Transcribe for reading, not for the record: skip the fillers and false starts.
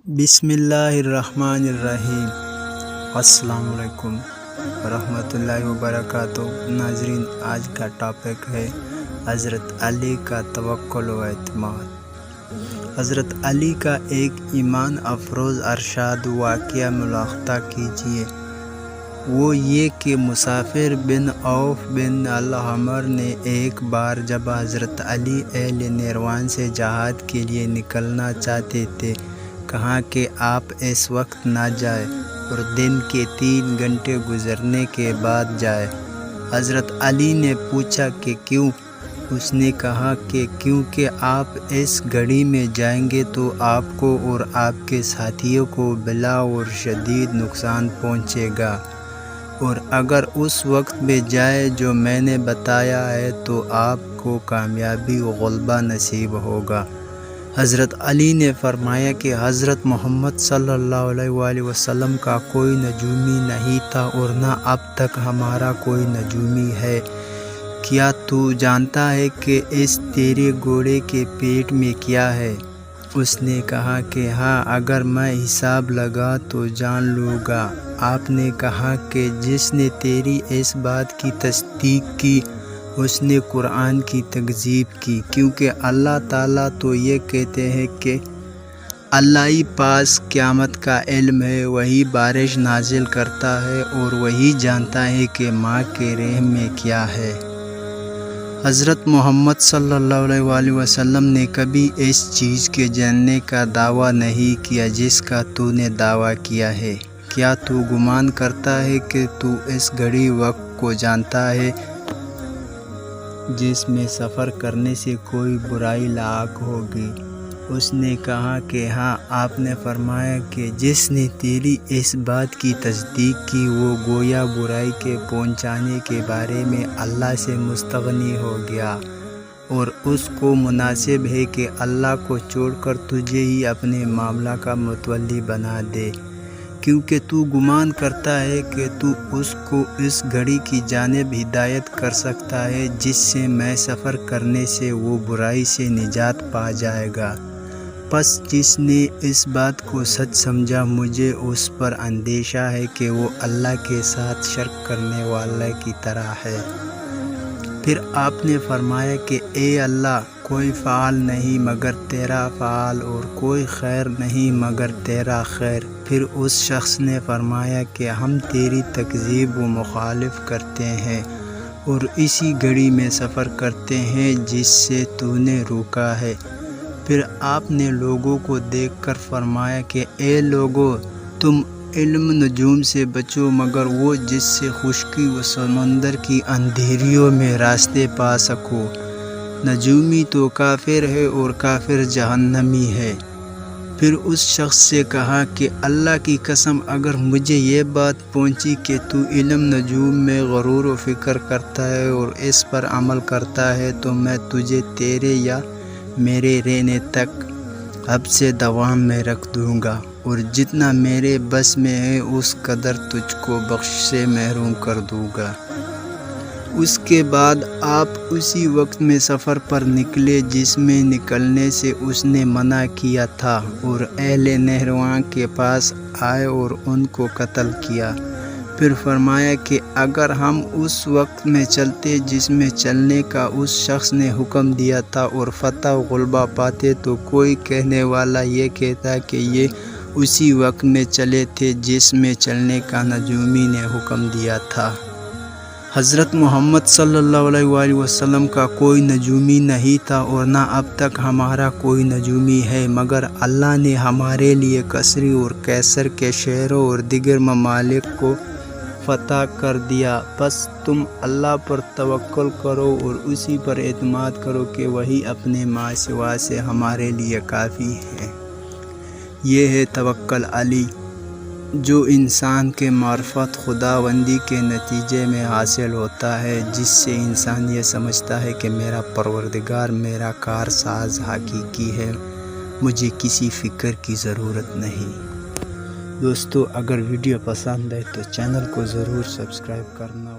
بسم اللہ الرحمن الرحیم۔ السلام علیکم ورحمۃ اللہ وبرکاتہ۔ ناظرین، آج کا ٹاپک ہے حضرت علی کا توکل و اعتماد۔ حضرت علی کا ایک ایمان افروز ارشاد واقعہ ملاحظہ کیجیے۔ وہ یہ کہ مسافر بن عوف بن الحمر نے ایک بار جب حضرت علی اہل نیروان سے جہاد کے لیے نکلنا چاہتے تھے، کہا کہ آپ اس وقت نہ جائیں اور دن کے 3 گھنٹے گزرنے کے بعد جائیں۔ حضرت علی نے پوچھا کہ کیوں؟ اس نے کہا کہ کیونکہ آپ اس گھڑی میں جائیں گے تو آپ کو اور آپ کے ساتھیوں کو بلا اور شدید نقصان پہنچے گا، اور اگر اس وقت میں جائے جو میں نے بتایا ہے تو آپ کو کامیابی و غلبہ نصیب ہوگا۔ حضرت علی نے فرمایا کہ حضرت محمد صلی اللہ علیہ وآلہ وسلم کا کوئی نجومی نہیں تھا اور نہ اب تک ہمارا کوئی نجومی ہے۔ کیا تو جانتا ہے کہ اس تیرے گھوڑے کے پیٹ میں کیا ہے؟ اس نے کہا کہ ہاں، اگر میں حساب لگا تو جان لوں گا۔ آپ نے کہا کہ جس نے تیری اس بات کی تصدیق کی اس نے قرآن کی تکذیب کی، کیونکہ اللہ تعالیٰ تو یہ کہتے ہیں کہ اللہ ہی پاس قیامت کا علم ہے، وہی بارش نازل کرتا ہے اور وہی جانتا ہے کہ ماں کے رحم میں کیا ہے۔ حضرت محمد صلی اللہ علیہ وآلہ وسلم نے کبھی اس چیز کے جاننے کا دعویٰ نہیں کیا جس کا تو نے دعویٰ کیا ہے۔ کیا تو گمان کرتا ہے کہ تو اس گھڑی وقت کو جانتا ہے جس میں سفر کرنے سے کوئی برائی لاحق ہوگی؟ اس نے کہا کہ ہاں۔ آپ نے فرمایا کہ جس نے تیری اس بات کی تصدیق کی وہ گویا برائی کے پہنچانے کے بارے میں اللہ سے مستغنی ہو گیا، اور اس کو مناسب ہے کہ اللہ کو چھوڑ کر تجھے ہی اپنے معاملہ کا متولی بنا دے، کیونکہ تو گمان کرتا ہے کہ تو اس کو اس گھڑی کی جانب ہدایت کر سکتا ہے جس سے میں سفر کرنے سے وہ برائی سے نجات پا جائے گا۔ پس جس نے اس بات کو سچ سمجھا، مجھے اس پر اندیشہ ہے کہ وہ اللہ کے ساتھ شرک کرنے والے کی طرح ہے۔ پھر آپ نے فرمایا کہ اے اللہ، کوئی فعال نہیں مگر تیرا فعال، اور کوئی خیر نہیں مگر تیرا خیر۔ پھر اس شخص نے فرمایا کہ ہم تیری تکذیب و مخالف کرتے ہیں اور اسی گھڑی میں سفر کرتے ہیں جس سے تو نے روکا ہے۔ پھر آپ نے لوگوں کو دیکھ کر فرمایا کہ اے لوگو، تم علم نجوم سے بچو مگر وہ جس سے خشکی و سمندر کی اندھیریوں میں راستے پا سکو۔ نجومی تو کافر ہے اور کافر جہنمی ہے۔ پھر اس شخص سے کہا کہ اللہ کی قسم، اگر مجھے یہ بات پہنچی کہ تو علم نجوم میں غرور و فکر کرتا ہے اور اس پر عمل کرتا ہے تو میں تجھے تیرے یا میرے رہنے تک حبس دوام میں رکھ دوں گا، اور جتنا میرے بس میں ہے اس قدر تجھ کو بخش سے محروم کر دوں گا۔ اس کے بعد آپ اسی وقت میں سفر پر نکلے جس میں نکلنے سے اس نے منع کیا تھا، اور اہل نہروان کے پاس آئے اور ان کو قتل کیا۔ پھر فرمایا کہ اگر ہم اس وقت میں چلتے جس میں چلنے کا اس شخص نے حکم دیا تھا اور فتح و غلبہ پاتے تو کوئی کہنے والا یہ کہتا کہ یہ اسی وقت میں چلے تھے جس میں چلنے کا نجومی نے حکم دیا تھا۔ حضرت محمد صلی اللہ علیہ وآلہ وسلم کا کوئی نجومی نہیں تھا اور نہ اب تک ہمارا کوئی نجومی ہے، مگر اللہ نے ہمارے لیے کسری اور کیسر کے شہروں اور دیگر ممالک کو فتح کر دیا۔ پس تم اللہ پر توکل کرو اور اسی پر اعتماد کرو کہ وہی اپنے ماں سوا سے ہمارے لیے کافی ہے۔ یہ ہے توکل علی، جو انسان کے معرفت خداوندی کے نتیجے میں حاصل ہوتا ہے، جس سے انسان یہ سمجھتا ہے کہ میرا پروردگار میرا کارساز حقیقی ہے، مجھے کسی فکر کی ضرورت نہیں۔ دوستو، اگر ویڈیو پسند ہے تو چینل کو ضرور سبسکرائب کرنا